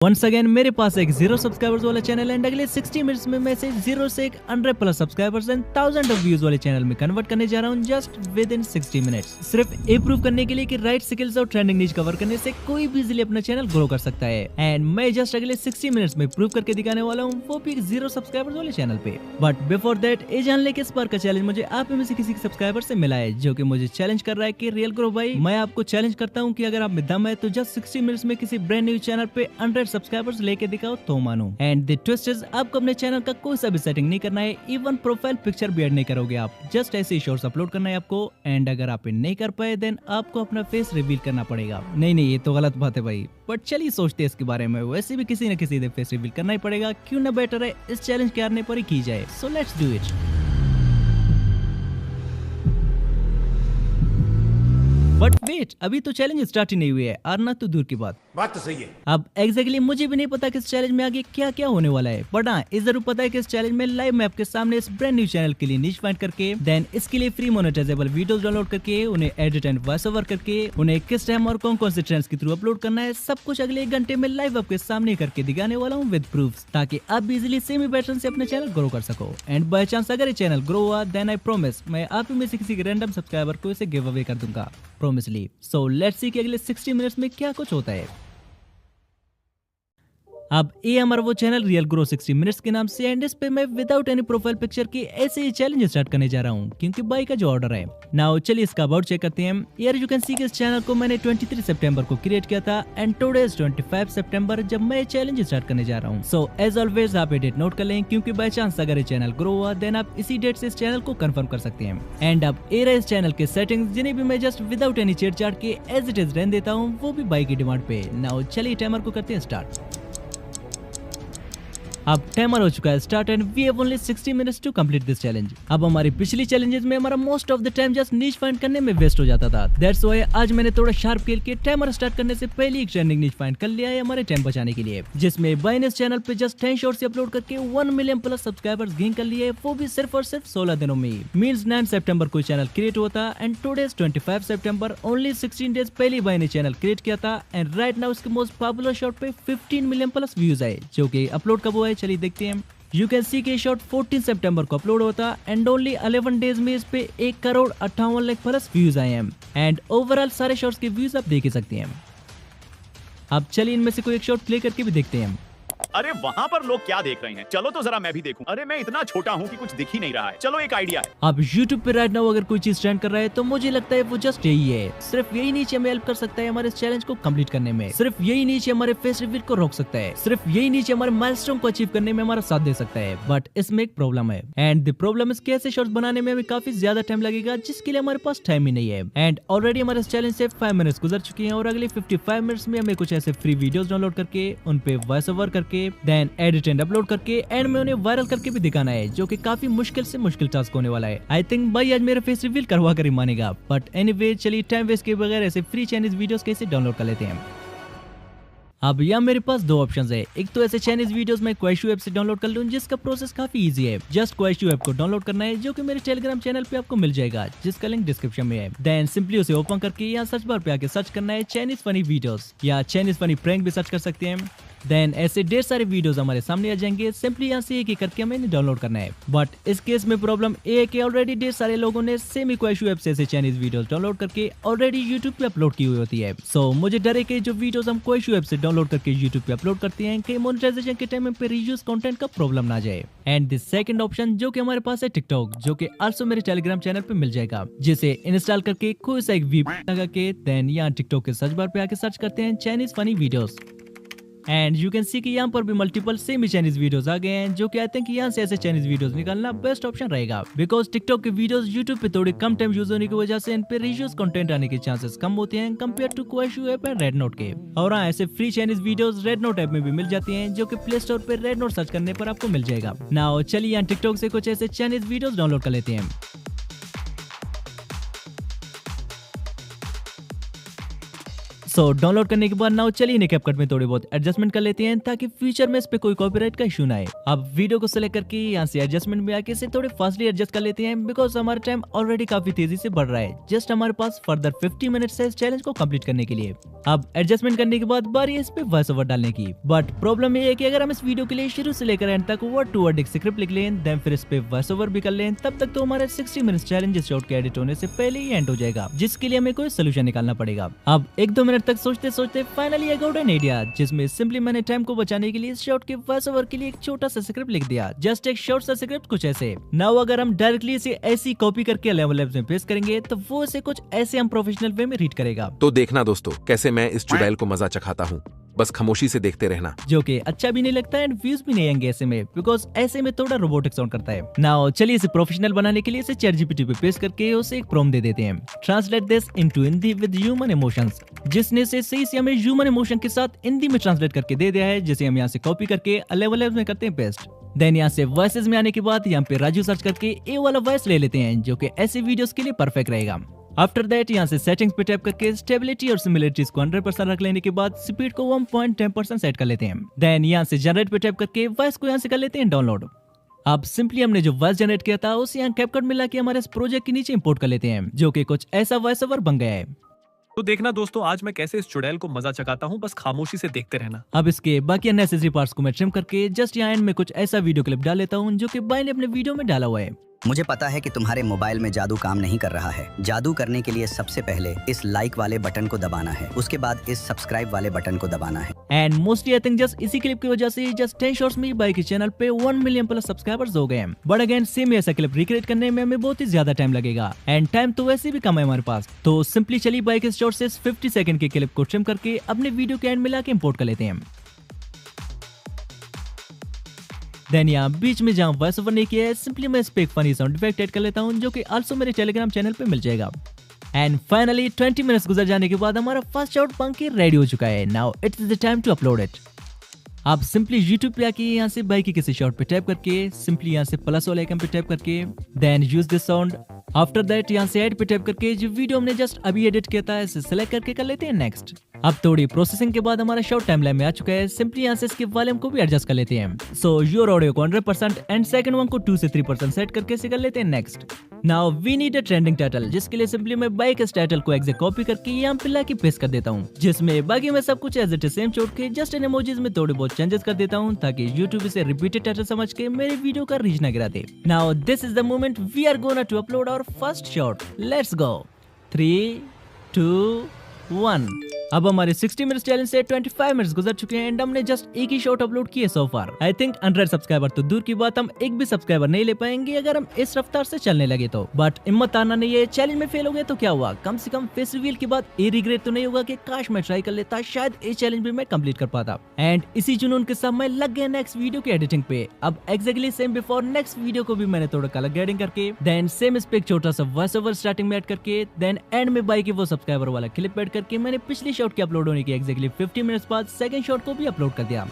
Once again मेरे पास एक 0 subscribers वाला चैनल एंड अगले 60 मिनट्स में मैं से 0 से एक 100 plus subscribers and 1000 of views वाले चैनल में कन्वर्ट करने जा रहा हूं जस्ट विद इन 60 मिनट्स। सिर्फ ये प्रूव करने के लिए कि राइट स्किल्स और ट्रेंडिंग नीच कवर करने से कोई भी इजीली अपना चैनल ग्रो कर सकता है एंड मैं जस्ट अगले 60 मिनट्स में प्रूव करके दिखाने वाला हूँ, वो भी 0 सब्सक्राइबर्स वाले चैनल पे। बट बिफोर दैट ये जान ले कि इस बार का चैलेंज मुझे आप में से किसी के सब्सक्राइबर से मिला है जो कि मुझे चैलेंज कर रहा है कि रियल ग्रो भाई मैं आपको चैलेंज करता हूँ कि अगर आप में दम है तो जस्ट 60 मिनट्स में किसी ब्रांड न्यू चैनल पे 100 सब्सक्राइबर्स लेके दिखाओ तो मानो। एंड द ट्विस्ट इज आपको अपने चैनल का कोई सा भी सेटिंग नहीं करना है, इवन प्रोफाइल पिक्चर भी ऐड नहीं करोगे आप, जस्ट ऐसे ही शॉर्ट्स अपलोड करना है आपको। एंड अगर आप नहीं कर पाए देन आपको अपना फेस रिवील करना पड़ेगा। नहीं ये तो गलत बात है भाई, बट चलिए सोचते हैं इसके बारे में। वैसे भी किसी न किसी दिन फेस रिवील करना ही पड़ेगा, क्यों ना बेटर है इस चैलेंज के हारने पर ही की जाए। So let's do it. But wait, अभी तो चैलेंज स्टार्ट ही नहीं हुई है, हारना तो दूर की बात तो सही है। अब एग्जैक्टली मुझे भी नहीं पता कि इस चैलेंज में आगे क्या क्या होने वाला है, बट हाँ इस जरूर पता है कि इस चैलेंज में लाइव मैं आपके सामने इस ब्रांड न्यू चैनल के लिए नीश फाइंड करके देन इसके लिए फ्री मोनेटाइजेबल वीडियोस डाउनलोड करके उन्हें एडिट एंड वॉइस ओवर करके उन्हें किस टाइम और कौन कौन से ट्रेंड्स के थ्रू अपलोड करना है, सब कुछ अगले 1 घंटे में लाइव आपके सामने करके दिखाने वाला हूँ विद प्रूफ्स, ताकि आप भी इजिली सेमी पैटर्न से अपने चैनल ग्रो कर सको। एंड बाय चांस अगर ये चैनल ग्रो हुआ देन आई प्रॉमिस मैं आप में से किसी रैंडम सब्सक्राइबर को इसे गिव अवे कर दूंगा, प्रॉमिसली। सो लेट्स सी कि अगले 60 मिनट्स में क्या कुछ होता है। अब ये हमारा वो चैनल रियल ग्रो 60 मिनट्स के नाम से, एंड इस पे मैं विदाउट एनी प्रोफाइल पिक्चर की ऐसे ही चैलेंज स्टार्ट करने जा रहा हूँ क्योंकि बाई का जो ऑर्डर है। नाउ चलिए इसका अबाउट चेक करते हैं। यार यू कैन सी कि इस चैनल को मैंने 23 सितंबर को क्रिएट किया था एंड टुडे इज 25 सितंबर जब मैं चैलेंज स्टार्ट करने जा रहा हूँ। सो एज ऑलवेज आप ये डेट नोट कर लें क्योंकि बाय चांस अगर ये चैनल ग्रो हुआ देन आप इसी डेट से इस चैनल को कंफर्म कर सकते हैं। एंड अब ए रहा इस चैनल के सेटिंग्स जिन्हें भी मैं जस्ट विदाउट एनी छेड़छाड़ के एज इट इज रहने देता हूँ, वो भी बाई की डिमांड पे। नाउ चलिए टाइमर को करते हैं स्टार्ट। अब टाइमर हो चुका है start and we have only 60 minutes to complete this challenge. अब हमारी पिछली चैलेंजेस में हमारा most of the time just niche find करने में वेस्ट हो जाता था। दैट्स व्हाई आज मैंने थोड़ा शार्प खेल के टाइमर स्टार्ट करने से पहले एक ट्रेंडिंग नीच फाइंड कर लिया है हमारे टाइम बचाने के लिए, जिसमें बाय ने इस चैनल पे जस्ट 10 शॉर्ट्स अपलोड करके 1 मिलियन प्लस सब्सक्राइबर्स गेन कर लिए, वो भी सिर्फ और सिर्फ 16 दिनों में। मींस 9 सितंबर को चैनल क्रिएट हुआ था and today is 25 September, only 16 days पहले बाय ने चैनल क्रिएट किया था एंड राइट नाउ उसके मोस्ट पॉपुलर शॉर्ट पे 15 मिलियन प्लस व्यूज आए, जो कि अपलोड कब हुआ है चलिए देखते हैं। यू कैन सी के शॉट 14 सितंबर को अपलोड होता एंड ओनली 11 डेज में इस पे 1,58,00,000 प्लस व्यूज आए हैं एंड ओवरऑल सारे शॉट्स के व्यूज आप देख ही सकते हैं। अब चलिए इनमें से कोई एक शॉट प्ले करके भी देखते हैं। अरे वहाँ पर लोग क्या देख रहे हैं, चलो तो जरा मैं भी देखूं। अरे मैं इतना छोटा हूँ कि कुछ दिख ही नहीं रहा है। चलो एक आइडिया है। अब YouTube पे राइट नाउ अगर कोई चीज ट्रेंड कर रहा है तो मुझे लगता है वो जस्ट यही है। सिर्फ यही नीचे हमें हेल्प कर सकता है हमारे इस चैलेंज को कंप्लीट करने में, सिर्फ यही नीचे हमारे फेस रिवील को रोक सकता है, सिर्फ यही नीचे हमारे माइलस्टोन को अचीव करने में हमारा साथ दे सकता है। बट इसमें एक प्रॉब्लम है एंड द प्रॉब्लम इज कैसे शॉर्ट्स बनाने में हमें काफी ज्यादा टाइम लगेगा, जिसके लिए हमारे पास टाइम ही नहीं है। एंड ऑलरेडी हमारे इस चैलेंज से 5 मिनट्स गुजर चुके हैं और अगले 55 मिनट्स में हमें कुछ ऐसे फ्री वीडियोस डाउनलोड करके उन पे वॉइस ओवर करके देन एडिट एंड अपलोड करके एंड में उन्हें वायरल करके भी दिखाना है, जो कि काफी मुश्किल से मुश्किल टास्क होने वाला है। आई थिंक भाई आज मेरा फेस रिवील करवा कर ही मानेगा। बट एनीवे चलिए टाइम वेस्ट के बगैर ऐसे फ्री चाइनीज वीडियोस कैसे डाउनलोड कर लेते हैं। अब यहाँ मेरे पास 2 ऑप्शंस है। एक तो ऐसे चाइनीज वीडियोस मैं क्वेश्चू ऐप से डाउनलोड कर लूँ, जिसका प्रोसेस काफी इजी है। जस्ट क्वेश्चू ऐप को डाउनलोड करना है, जो कि मेरे टेलीग्राम चैनल पे आपको मिल जाएगा, जिसका लिंक डिस्क्रिप्शन में है। देन सिंपली उसे ओपन करके यहाँ सर्च बार पे आके सर्च करना है चाइनीज फनी वीडियोस या चाइनीज फनी प्रैंक भी सर्च कर सकते हैं। देन ऐसे ढेर सारे वीडियोस हमारे सामने आ जाएंगे, सिंपली यहाँ से एक करके हमें डाउनलोड करना है। बट इस केस में प्रॉब्लम ये है कि ऑलरेडी ढेर सारे लोगों ने सेम क्वेश्चू ऐप से चाइनीज वीडियोस डाउनलोड करके ऑलरेडी यूट्यूब पे अपलोड की हुई होती है। सो मुझे डर है कि जो वीडियोस हम क्वेश्चू ऐप से डाउनलोड करके यूट्यूब पे अपलोड करते हैं कि मोनेटाइजेशन के टाइम पे रीयूज कंटेंट का प्रॉब्लम ना जाए। एंड द सेकंड ऑप्शन जो कि हमारे पास है टिकटॉक, जो कि आल्सो मेरे टेलीग्राम चैनल पे मिल जाएगा, जिसे इंस्टॉल करके कोई सा एक वीप लगा के देन यहाँ टिकटॉक के सर्च बार पे आके सर्च करते हैं Chinese funny videos. And you can सी कि यहाँ पर भी मल्टीपल सेम चाइनीज वीडियोस आ गए हैं, जो कि आई थिंक यहाँ से ऐसे चाइनीज वीडियोस निकालना बेस्ट ऑप्शन रहेगा, बिकॉज टिकटॉक के वीडियोस यूट्यूब पे थोड़े कम टाइम यूज होने की वजह से इन पे रीयूज कंटेंट आने के चांसेस कम होते हैं compare to Kuaishou app and Red Note के। और हाँ ऐसे free Chinese videos Red Note app में भी मिल जाती हैं, जो कि प्ले स्टोर पे रेड नोट सर्च करने पर आपको मिल जाएगा। नाउ चलिए यहाँ टिकटॉक से कुछ ऐसे चाइनीज वीडियोस डाउनलोड कर लेते हैं। सो डाउनलोड करने के बाद नाउ चलिए कैपकट में थोड़ी बहुत एडजस्टमेंट कर लेते हैं ताकि फ्यूचर में इस पे कोई कॉपीराइट का इशू ना आए। अब वीडियो को सिलेक्ट करके यहाँ से एडजस्टमेंट में आके इसे थोड़े फास्टली एडजस्ट कर लेते हैं बिकॉज हमारा टाइम ऑलरेडी काफी तेजी से बढ़ रहा है। जस्ट हमारे पास फर्दर 50 मिनट है इस चैलेंज को कंप्लीट करने के लिए। अब एडजस्टमेंट करने के बाद बारी है इस पे वॉइस ओवर डालने की। बट प्रॉब्लम ये है कि अगर हम इस वीडियो के लिए शुरू से लेकर एंड तक वर्ड टू वर्ड एक स्क्रिप्ट लिख लें देन फिर इस पे वॉइस ओवर भी कर लें, तब तक तो हमारा 60 मिनट चैलेंज इस शॉट के एडिट होने से पहले ही एंड हो जाएगा, जिसके लिए हमें कोई सोल्यूशन निकालना पड़ेगा। अब 1-2 मिनट तक सोचते सोचते finally I got an idea, जिसमें सिंपली मैंने टाइम को बचाने के लिए इस शॉट के वॉइस ओवर के लिए एक छोटा सा स्क्रिप्ट लिख दिया। जस्ट एक शॉर्ट सा स्क्रिप्ट कुछ ऐसे। नाउ अगर हम डायरेक्टली इसे ऐसी कॉपी करके लेवल में पेस्ट करेंगे तो वो इसे कुछ ऐसे हम प्रोफेशनल वे में रीड करेगा। तो देखना दोस्तों कैसे मैं इस चुड़ैल को मजा चखाता हूँ, बस खामोशी से देखते रहना। जो कि अच्छा भी नहीं लगता एंड व्यूज भी नहीं आएंगे ऐसे में, बिकॉज ऐसे में थोड़ा रोबोटिक साउंड करता है। नाउ चलिए इसे प्रोफेशनल बनाने के लिए इसे ChatGPT पे पेस्ट करके उसे एक प्रॉम्प्ट दे देते हैं, translate this into Hindi with human emotions, जिसने से सही से हमें ह्यूमन इमोशन के साथ हिंदी में ट्रांसलेट करके दे दिया है, जिसे हम यहाँ से कॉपी करके लेवल में करते हैं पेस्ट। देन यहाँ से वॉइसेस में आने के बाद यहाँ पे राजू सर्च करके ए वाला वॉइस ले लेते हैं, जो कि ऐसे वीडियोस के लिए परफेक्ट रहेगा। आफ्टर दैट यहाँ से सेटिंग्स पे टैप करके स्टेबिलिटी और सिमिलरिटीज को 100% रख लेने के बाद स्पीड को 1.10% सेट कर लेते हैं। देन यहाँ से जनरेट पे टैप करके वॉइस को यहाँ से कर लेते हैं डाउनलोड। अब सिंपली हमने जो वॉइस जनरेट किया था उसे यहाँ कैपकट में लाके हमारे इस प्रोजेक्ट के नीचे इंपोर्ट कर लेते हैं, जो कि कुछ ऐसा वॉइस ओवर बन गया है। तो देखना दोस्तों आज मैं कैसे इस चुड़ैल को मजा चखाता हूँ, बस खामोशी से देखते रहना। अब इसके बाकी अननेसेसरी पार्ट्स को मैं ट्रिम करके जस्ट यहाँ एंड में कुछ ऐसा वीडियो क्लिप डाल लेता हूँ, जो कि बाय ने अपने वीडियो में डाला हुआ है। मुझे पता है कि तुम्हारे मोबाइल में जादू काम नहीं कर रहा है। जादू करने के लिए सबसे पहले इस लाइक वाले बटन को दबाना है, उसके बाद इस सब्सक्राइब वाले बटन को दबाना है। And mostly I think just इसी क्लिप की वजह से जस्ट 10 शॉर्ट्स में बाइक के चैनल पे 1 मिलियन प्लस सब्सक्राइबर्स हो गए हैं। बट अगेन सेम ऐसा क्लिप रिक्रिएट करने में हमें बहुत ही ज्यादा टाइम लगेगा एंड टाइम तो वैसे भी कम है हमारे पास। तो सिंपली चलिए बाइक के शॉर्ट से 50 सेकंड के क्लिप को ट्रिम करके अपने वीडियो के एंड में लाके इंपोर्ट कर लेते हैं। देन यहाँ बीच में जहाँ वॉइस ओवर नहीं किया है सिंपली मैं इस पे एक फनी साउंड इफेक्ट ऐड कर लेता हूँ, जो कि आल्सो मेरे टेलीग्राम चैनल पे मिल जाएगा। एंड फाइनली 20 मिनट्स गुजर जाने के बाद हमारा फर्स्ट शॉट बन के रेडी हो चुका है। Now it's the time to upload it. आप सिंपली YouTube पे आके यहाँ से बाइक के किसी शॉट पे टैप करके सिंपली यहाँ से प्लस वाले आइकन पे टैप करके then use this sound. After that यहाँ से ऐड पे टैप करके जो वीडियो हमने जस्ट अभी एडिट किया था इसे सिलेक्ट करके कर लेते हैं नेक्स्ट। अब थोड़ी प्रोसेसिंग के बाद हमारा शॉर्ट टाइमलाइन में आ चुका है। सिंपली यहाँ से इसके वॉल्यूम को भी एडजस्ट कर लेते हैं। सो योर ऑडियो को 100% एंड सेकंड वन को 2 से 3% सेट करके इसे कर लेते हैं next. Now we need a trending title, जिसके लिए सिंपली मैं बाइक इस टाइटल को एग्जैक्ट कॉपी करके यहाँ पे लाके पेस्ट कर देता हूँ, जिसमें बाकी मैं सब कुछ एज इट इज सेम छोड़ के जस्ट इन इमोजीज में थोड़े बहुत चेंजेस कर देता हूँ, ताकि यूट्यूब इसे रिपीटेड टाइटल समझ के मेरे वीडियो का रीच न गिरा दे। Now this is the moment we are gonna to upload our first shot. Let's go 3, 2, 1। अब हमारे 60 मिनट्स चैलेंज से 25 मिनट्स गुजर चुके हैं एंड हमने जस्ट एक ही शॉट अपलोड किए सो फार। आई थिंक 100 सब्सक्राइबर तो दूर की बात, हम एक भी सब्सक्राइबर नहीं ले पाएंगे अगर हम इस रफ्तार से चलने लगे तो। बट हिम्मत आना नहीं है, चैलेंज में फेल हो गए तो क्या हुआ, कम से कम फेस रिवील के बाद ये रिग्रेट तो नहीं होगा कि काश मैं ट्राई कर लेता, शायद ये चैलेंज भी मैं कंप्लीट कर पाता। एंड इसी जुनून के साथ मैं लग गया नेक्स्ट वीडियो की एडिटिंग पे। अब exactly same before next video को भी मैंने थोड़ा कलर ग्रेडिंग करके देन सेम इस पे एक छोटा सा वॉइस ओवर स्टार्टिंग में ऐड करके देन एंड में बाइक की वो सब्सक्राइबर वाला क्लिप ऐड करके मैंने पिछली शॉट के अपलोड होने की एक्जैक्टली 50 मिनट्स बाद सेकंड शॉट को भी अपलोड कर दिया।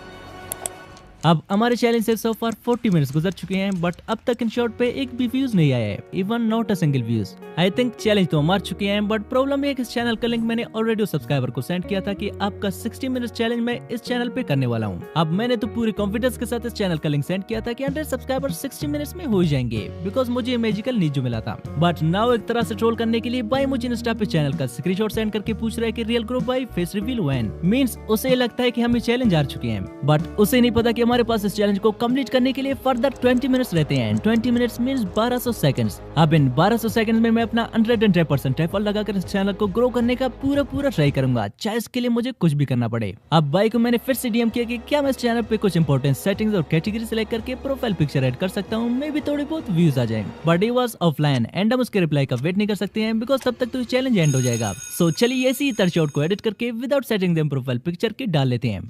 अब हमारे चैलेंज से सो फार 40 मिनट्स गुजर चुके हैं बट अब तक इन शॉट पे एक भी व्यूज नहीं आया है, even not a single views. I think challenge तो मार चुके हैं बट प्रॉब्लम है कि इस चैनल का लिंक मैंने ऑलरेडी सब्सक्राइबर को सेंड किया था कि आपका 60 मिनट्स चैलेंज मैं इस चैनल पे करने वाला हूँ। अब मैंने तो पूरे कॉन्फिडेंस के साथ इस चैनल का लिंक सेंड किया था कि 100 सब्सक्राइबर 60 मिनट्स में हो जाएंगे, बिकॉज मुझे मैजिकल नीड जो मिला था। बट नाउ एक तरह से ट्रोल करने के लिए भाई मुझे इंस्टा पे चैनल का स्क्रीनशॉट सेंड करके पूछ रहा है कि real group by face reveal when, means उसे लगता है कि हम ये चैलेंज हार चुके हैं, बट उसे नहीं पता कि हमारे पास इस चैलेंज को कंप्लीट करने के लिए फर्दर 20 मिनट्स रहते हैं। 20 मिनट्स मींस 1200 सेकंड्स। अब इन 1200 सेकंड्स में मैं अपना 110% एफर्ट लगाकर इस चैनल को ग्रो करने का पूरा ट्राई करूंगा, चाहे इसके लिए मुझे कुछ भी करना पड़े। अब भाई को मैंने फिर से डीएम किया कि क्या मैं इस चैनल पे कुछ इंपॉर्टेंट सेटिंग्स और कैटेगरी सिलेक्ट करके प्रोफाइल पिक्चर ऐड कर सकता हूँ, मे भी थोड़ी बहुत व्यूज आ जाए। But he was offline and हम उसके रिप्लाई का वेट नहीं कर सकते हैं, बिकॉज तब तक तो चैलेंज एंड हो जाएगा। सो चलिए ऐसी ही शॉट को एडिट करके without setting them profile picture के डाल लेते हैं।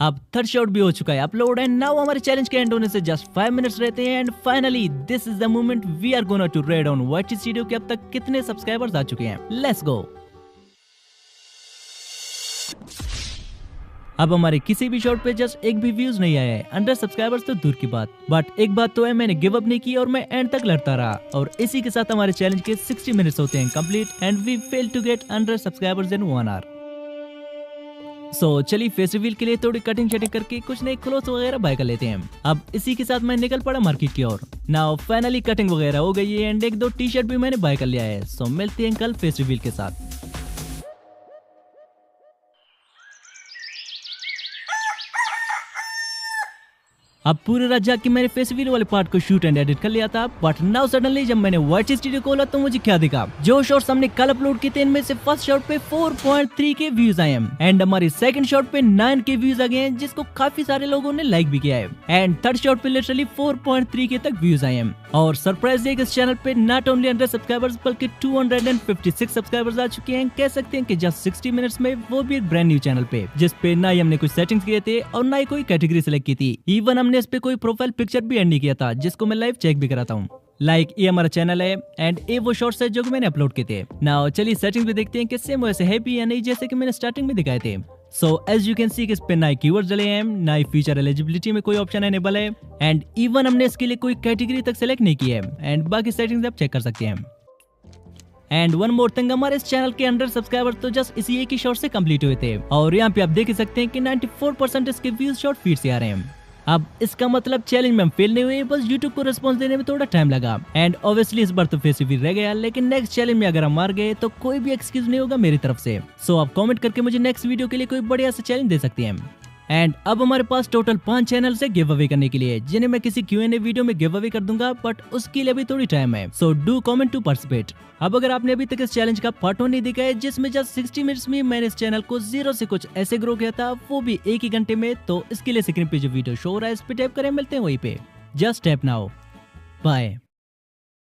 अब थर्ड शॉट भी हो चुका है अपलोड एंड नाउ हमारे चैलेंज के एंड होने से जस्ट 5 मिनट्स रहते हैं and finally this is the moment we are gonna to red on what is video के अब तक कितने सब्सक्राइबर्स आ चुके हैं। Let's go. अब हमारे किसी भी शॉर्ट पे जस्ट एक भी व्यूज नहीं आया है, 100 सब्सक्राइबर्स तो दूर की बात। बट एक बात तो है, मैंने गिव अप नहीं की और मैं एंड तक लड़ता रहा, और इसी के साथ हमारे चैलेंज के 60 मिनट्स होते हैं complete and we fail to get 100 subscribers in 1 hour. So चलिए फेस रिवील के लिए थोड़ी कटिंग शटिंग करके कुछ नए क्लोथ वगैरह बाय कर लेते हैं। अब इसी के साथ मैं निकल पड़ा मार्केट की ओर। नाउ फाइनली कटिंग वगैरह हो गई है एंड एक दो टी शर्ट भी मैंने बाय कर लिया है। सो मिलते हैं कल फेस रिवील के साथ। अब पूरे रात जाग के मैंने फेस रिवील वाले पार्ट को शूट एंड एडिट कर लिया था, बट नाउ सडनली जब मैंने वाइट स्टूडियो खोला तो मुझे क्या दिखा, जो शॉर्ट्स हमने कल अपलोड किए थे इनमें से फर्स्ट शॉट पे 4.3 के व्यूज आए हैं एंड हमारी सेकंड शॉट पे 9 के व्यूज आ गए हैं, जिसको काफी सारे लोगों ने लाइक भी किया है एंड थर्ड शॉट पे लिटरली 4.3 के तक व्यूज आए हैं। और सरप्राइज है कि इस चैनल पे नॉट ओनली 100 सब्सक्राइबर्स बल्कि 256 सब्सक्राइबर्स आ चुके हैं। कह सकते हैं कि जस्ट 60 मिनट्स में, वो भी एक ब्रांड न्यू चैनल पे, जिस पे ना ही हमने कुछ सेटिंग्स किए थे और ना ही कोई कैटेगरी सेलेक्ट की थी। इवन हमने इस पे कोई प्रोफाइल पिक्चर भी एड नहीं किया था, जिसको मैं लाइव चेक भी कराता हूँ। लाइक ये हमारा चैनल है एंड ये वो शॉर्ट्स है जो मैंने अपलोड किए थे। नाउ चलिए सेटिंग्स भी देखते हैं कि सेम वैसे है भी या नहीं, जैसे कि मैंने स्टार्टिंग में दिखाए थे। So as you can see इस पे नए कीवर्ड्स डले हैं, नए फीचर एलिजिबिलिटी में कोई ऑप्शन एनेबल है एंड इवन हमने इसके लिए कोई कैटेगरी तक सेलेक्ट नहीं की है एंड बाकी सेटिंग्स आप चेक कर सकते हैं। एंड वन मोर थिंग, हमारे इस चैनल के 100 सब्सक्राइबर तो जस्ट इसी एक ही शॉर्ट से कंप्लीट हुए थे और यहाँ पे आप देख सकते हैं कि 94% इसके व्यूज शॉर्ट फीड से आ रहे हैं। अब इसका मतलब चैलेंज में हम फेल नहीं हुए, बस यूट्यूब को रिस्पॉन्स देने में थोड़ा टाइम लगा एंड ऑब्वियसली इस बार तो फेस रिवील रह गया, लेकिन नेक्स्ट चैलेंज में अगर हम मार गए तो कोई भी एक्सक्यूज नहीं होगा मेरी तरफ से। सो आप कमेंट करके मुझे नेक्स्ट वीडियो के लिए कोई बढ़िया सा चैलेंज दे सकते हैं। एंड अब हमारे पास टोटल 5 चैनल से गिव अवे करने के लिए, जिन्हें मैं किसी Q&A वीडियो में गिव अवे कर दूंगा, बट उसके लिए अभी थोड़ी टाइम है। So do comment to participate. अब अगर आपने अभी तक इस चैलेंज का पार्ट 1 नहीं देखा है, जिसमें जस्ट 60 मिनट्स में मैंने इस चैनल को 0 से कुछ ऐसे ग्रो किया था, वो भी एक ही घंटे में, तो इसके लिए स्क्रीन पे जो वीडियो शो हो रहा है इस पे टैप करें, मिलते हैं वहीं पे। Just tap now, bye.